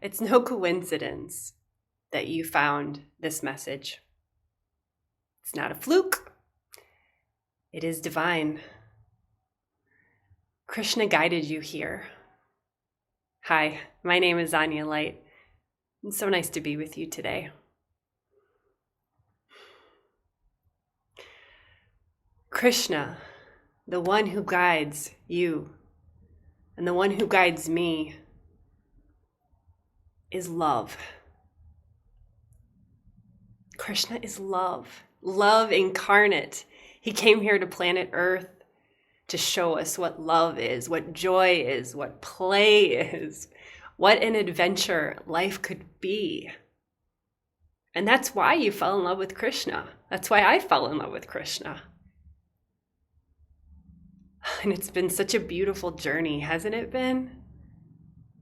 It's no coincidence that you found this message. It's not a fluke. It is divine. Krishna guided you here. Hi, my name is Anya Light. It's so nice to be with you today. Krishna, the one who guides you and the one who guides me, is love. Krishna is love, love incarnate. He came here to planet Earth to show us what love is, what joy is, what play is, what an adventure life could be. And that's why you fell in love with Krishna. That's why I fell in love with Krishna. And it's been such a beautiful journey, hasn't it been?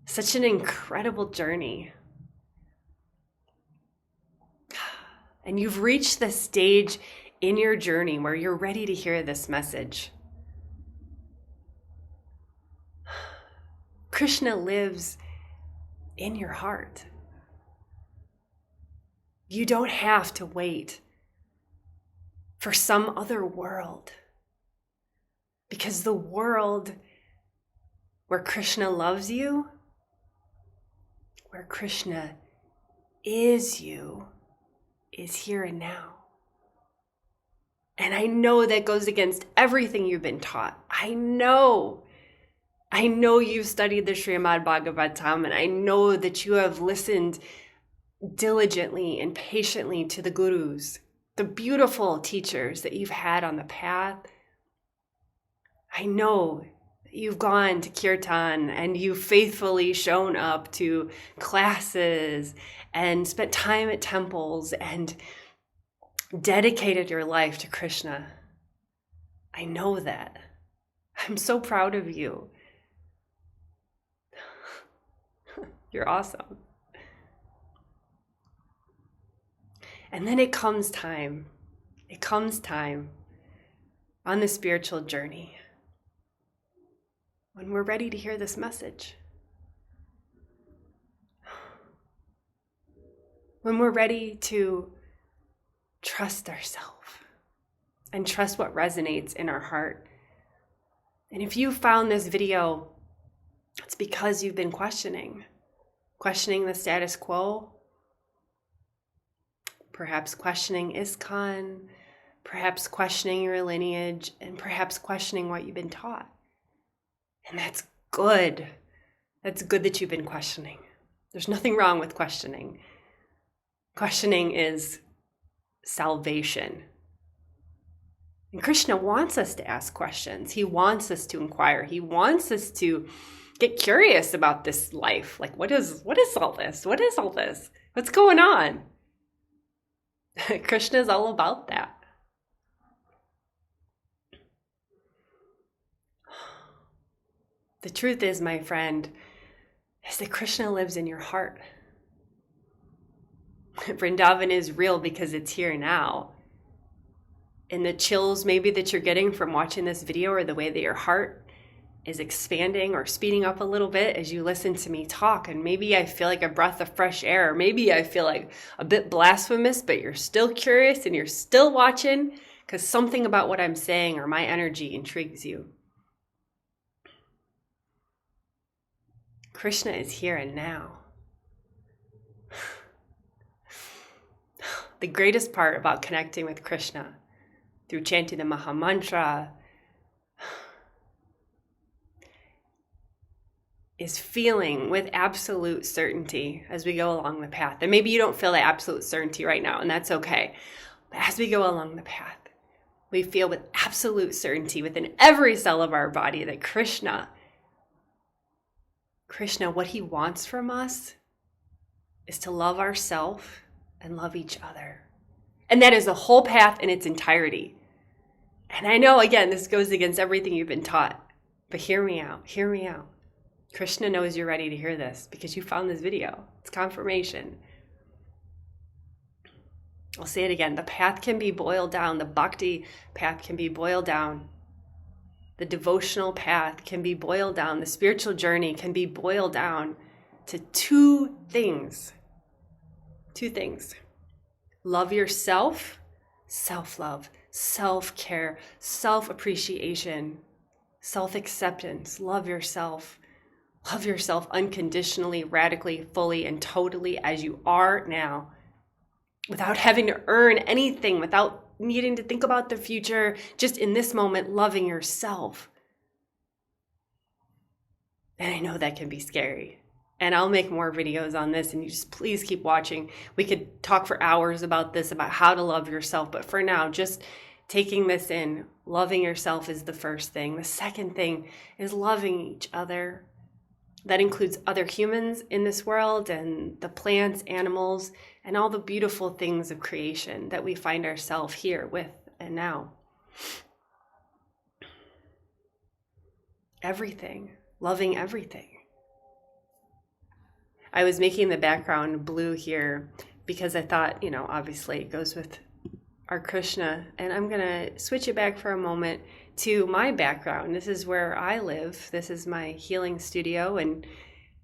Such an incredible journey. And you've reached the stage in your journey where you're ready to hear this message. Krishna lives in your heart. You don't have to wait for some other world, because the world where Krishna loves you, where Krishna is you, is here and now. And I know that goes against everything you've been taught. I know you've studied the Srimad Bhagavatam, and I know that you have listened diligently and patiently to the gurus, the beautiful teachers that you've had on the path. I know that you've gone to kirtan and you've faithfully shown up to classes and spent time at temples and dedicated your life to Krishna. I know that. I'm so proud of you. You're awesome. And then it comes time on the spiritual journey when we're ready to hear this message. When we're ready to trust ourselves and trust what resonates in our heart. And if you found this video, it's because you've been questioning the status quo, perhaps questioning ISKCON, perhaps questioning your lineage, and perhaps questioning what you've been taught. And that's good. That's good that you've been questioning. There's nothing wrong with questioning. Questioning is salvation. And Krishna wants us to ask questions. He wants us to inquire. He wants us to get curious about this life. Like, what is all this? What is all this? What's going on? Krishna is all about that. The truth is, my friend, is that Krishna lives in your heart. Vrindavan is real because it's here now. And the chills maybe that you're getting from watching this video, or the way that your heart is expanding or speeding up a little bit as you listen to me talk, and maybe I feel like a breath of fresh air, or maybe I feel like a bit blasphemous, but you're still curious and you're still watching because something about what I'm saying or my energy intrigues you. Krishna is here and now. The greatest part about connecting with Krishna through chanting the Maha Mantra is feeling with absolute certainty as we go along the path. And maybe you don't feel that absolute certainty right now, and that's okay. But as we go along the path, we feel with absolute certainty within every cell of our body that Krishna, what he wants from us is to love ourselves and love each other. And that is the whole path in its entirety. And I know, again, this goes against everything you've been taught, but hear me out. Krishna knows you're ready to hear this because you found this video. It's confirmation. I'll say it again. The path can be boiled down. The bhakti path can be boiled down. The devotional path can be boiled down. The spiritual journey can be boiled down to two things. Two things. Love yourself, self-love, self-care, self-appreciation, self-acceptance. Love yourself. Love yourself unconditionally, radically, fully, and totally as you are now, without having to earn anything, without needing to think about the future, just in this moment, loving yourself. And I know that can be scary. And I'll make more videos on this, and you just please keep watching. We could talk for hours about this, about how to love yourself. But for now, just taking this in, loving yourself is the first thing. The second thing is loving each other. That includes other humans in this world and the plants, animals, and all the beautiful things of creation that we find ourselves here with and now. Everything, loving everything. I was making the background blue here because I thought, obviously it goes with our Krishna, and I'm going to switch it back for a moment to my background. This is where I live. This is my healing studio, and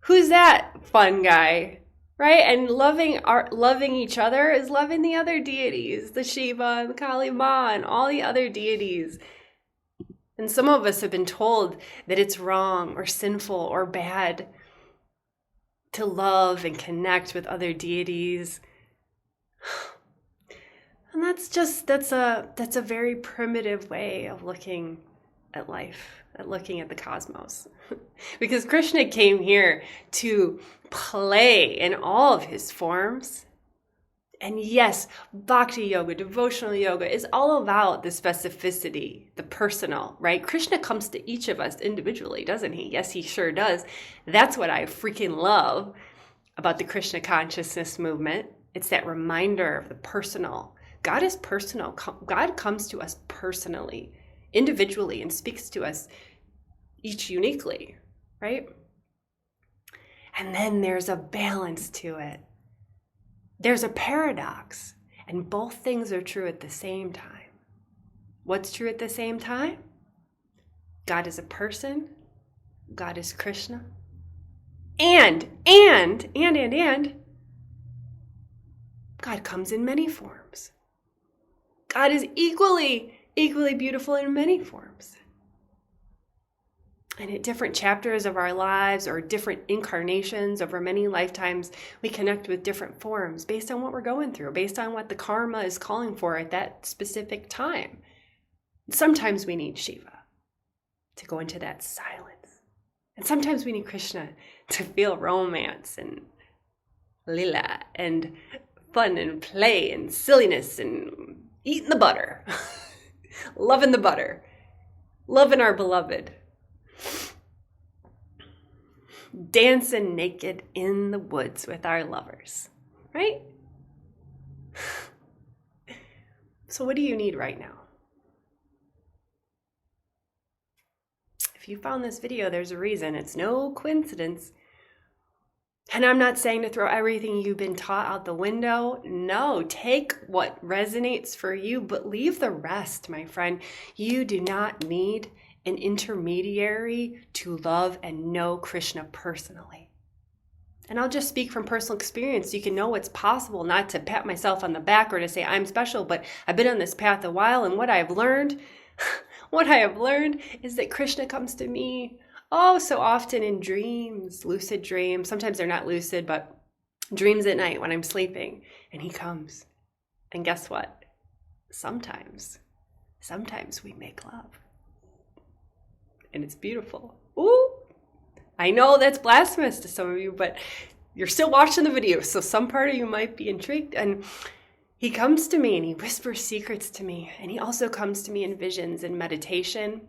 who's that fun guy, right? And loving each other is loving the other deities, the Shiva and the Kali Ma and all the other deities. And some of us have been told that it's wrong or sinful or bad to love and connect with other deities. And that's a very primitive way of looking at life, at looking at the cosmos. Because Krishna came here to play in all of his forms. And yes, bhakti yoga, devotional yoga is all about the specificity, the personal, right? Krishna comes to each of us individually, doesn't he? Yes, he sure does. That's what I freaking love about the Krishna consciousness movement. It's that reminder of the personal. God is personal. God comes to us personally, individually, and speaks to us each uniquely, right? And then there's a balance to it. There's a paradox, and both things are true at the same time. What's true at the same time? God is a person. God is Krishna. And God comes in many forms. God is equally beautiful in many forms. And at different chapters of our lives or different incarnations over many lifetimes, we connect with different forms based on what we're going through, based on what the karma is calling for at that specific time. Sometimes we need Shiva to go into that silence. And sometimes we need Krishna to feel romance and lila and fun and play and silliness and eating the butter, loving the butter, loving our beloved, dancing naked in the woods with our lovers, right? So what do you need right now? If you found this video, there's a reason. It's no coincidence. And I'm not saying to throw everything you've been taught out the window. No, take what resonates for you, but leave the rest, my friend. You do not need an intermediary to love and know Krishna personally. And I'll just speak from personal experience so you can know what's possible, not to pat myself on the back or to say I'm special, but I've been on this path a while, and what I have learned is that Krishna comes to me so often in dreams, lucid dreams. Sometimes they're not lucid, but dreams at night when I'm sleeping. And he comes. And guess what? Sometimes we make love. And it's beautiful. Ooh! I know that's blasphemous to some of you, but you're still watching the video, so some part of you might be intrigued. And he comes to me and he whispers secrets to me. And he also comes to me in visions and meditation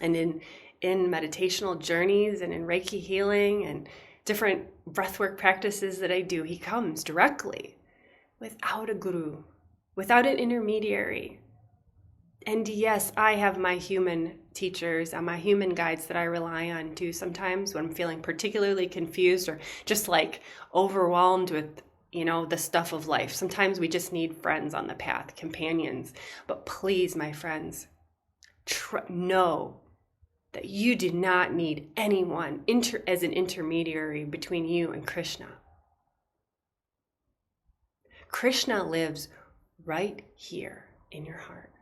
and in meditational journeys and in Reiki healing and different breathwork practices that I do. He comes directly without a guru, without an intermediary. And yes, I have my human teachers and my human guides that I rely on too sometimes when I'm feeling particularly confused or just like overwhelmed with, the stuff of life. Sometimes we just need friends on the path, companions. But please, my friends, know that you do not need anyone as an intermediary between you and Krishna. Krishna lives right here in your heart.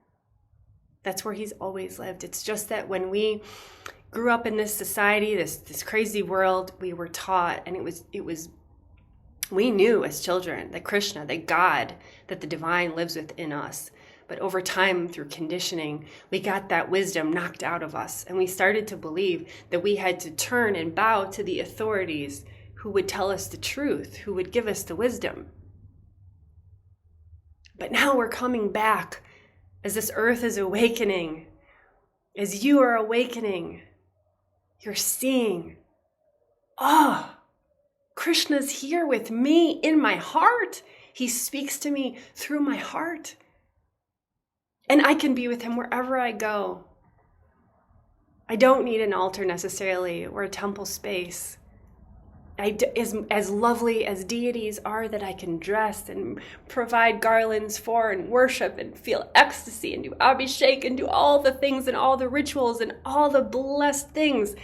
That's where he's always lived. It's just that when we grew up in this society, this crazy world, we were taught, and we knew as children that Krishna, that God, that the divine lives within us. But over time, through conditioning, we got that wisdom knocked out of us. And we started to believe that we had to turn and bow to the authorities who would tell us the truth, who would give us the wisdom. But now we're coming back as this earth is awakening. As you are awakening, you're seeing, Krishna's here with me in my heart. He speaks to me through my heart. And I can be with him wherever I go. I don't need an altar necessarily or a temple space. As lovely as deities are that I can dress and provide garlands for and worship and feel ecstasy and do abhishek and do all the things and all the rituals and all the blessed things,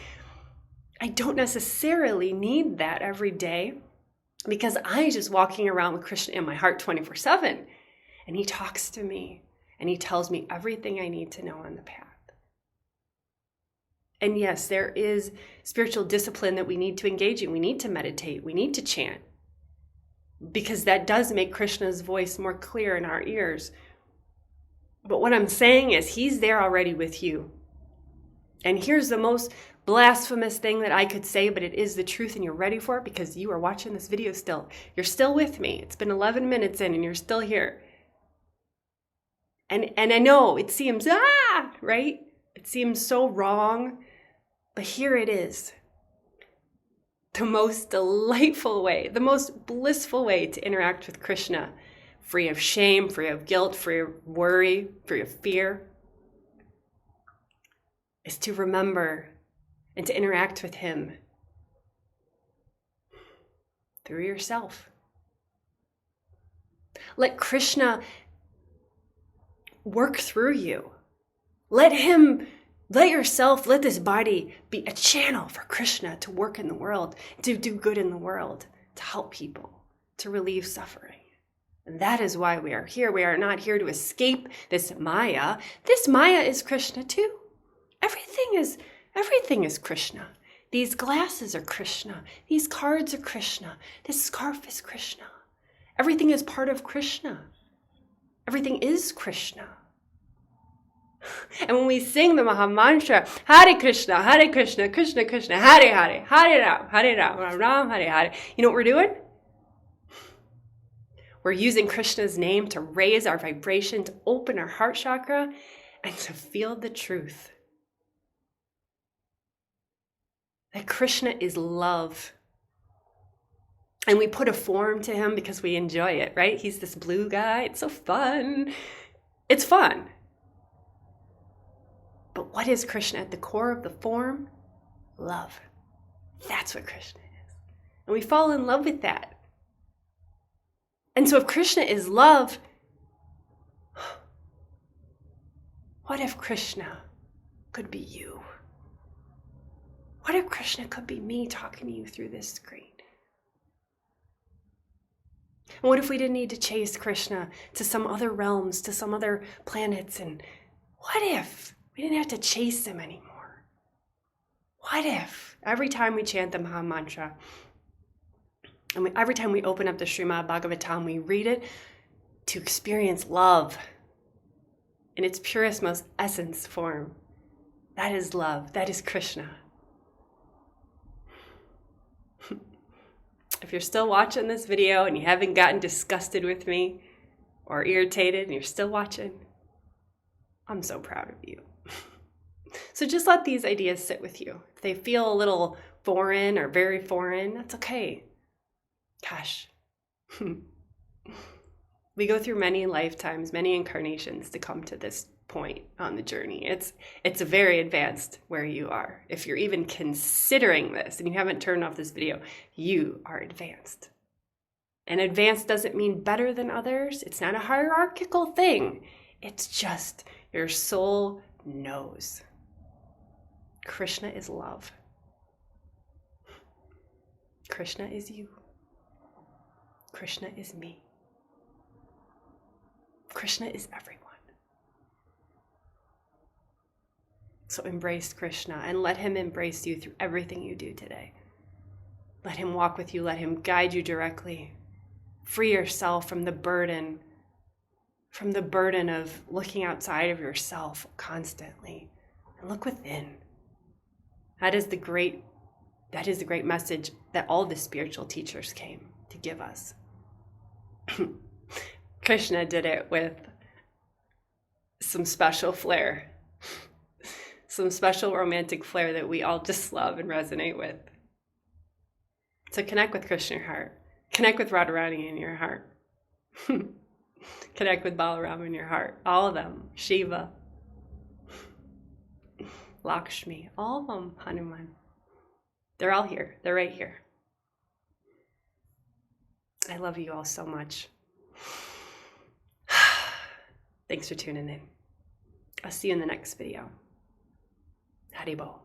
I don't necessarily need that every day because I'm just walking around with Krishna in my heart 24/7. And he talks to me and he tells me everything I need to know on the path. And yes, there is spiritual discipline that we need to engage in. We need to meditate. We need to chant. Because that does make Krishna's voice more clear in our ears. But what I'm saying is he's there already with you. And here's the most blasphemous thing that I could say, but it is the truth and you're ready for it because you are watching this video still. You're still with me. It's been 11 minutes in and you're still here. And I know it seems, right? It seems so wrong. But here it is. The most delightful way, the most blissful way to interact with Krishna, free of shame, free of guilt, free of worry, free of fear, is to remember and to interact with him through yourself. Let Krishna work through you. Let this body be a channel for Krishna to work in the world, to do good in the world, to help people, to relieve suffering. And that is why we are here. We are not here to escape this Maya. This Maya is Krishna too. Everything is Krishna. These glasses are Krishna. These cards are Krishna. This scarf is Krishna. Everything is part of Krishna. Everything is Krishna. And when we sing the Maha Mantra, Hare Krishna, Krishna Krishna, Hare Hare, Hare Ram, Ram Hare Hare, you know what we're doing? We're using Krishna's name to raise our vibration, to open our heart chakra, and to feel the truth. That Krishna is love. And we put a form to him because we enjoy it, right? He's this blue guy. It's so fun. It's fun. But what is Krishna at the core of the form? Love. That's what Krishna is. And we fall in love with that. And so if Krishna is love, what if Krishna could be you? What if Krishna could be me talking to you through this screen? And what if we didn't need to chase Krishna to some other realms, to some other planets? And what if we didn't have to chase him anymore? What if every time we chant the Maha Mantra, and every time we open up the Srimad Bhagavatam, we read it to experience love in its purest, most essence form? That is love. That is Krishna. If you're still watching this video and you haven't gotten disgusted with me or irritated and you're still watching, I'm so proud of you. So just let these ideas sit with you. If they feel a little foreign or very foreign, that's okay. Gosh, we go through many lifetimes, many incarnations to come to this point on the journey. It's very advanced where you are. If you're even considering this and you haven't turned off this video, you are advanced. And advanced doesn't mean better than others. It's not a hierarchical thing. It's just your soul knows. Krishna is love. Krishna is you. Krishna is me. Krishna is everyone. So embrace Krishna and let him embrace you through everything you do today. Let him walk with you. Let him guide you directly. Free yourself from the burden of looking outside of yourself constantly, and look within. That is the great message that all the spiritual teachers came to give us. Krishna did it with some special flair, some special romantic flair that we all just love and resonate with. So connect with Krishna in your heart. Connect with Radharani in your heart. Connect with Balaram in your heart. All of them. Shiva. Lakshmi. All of them. Hanuman. They're all here. They're right here. I love you all so much. Thanks for tuning in. I'll see you in the next video. Haribol.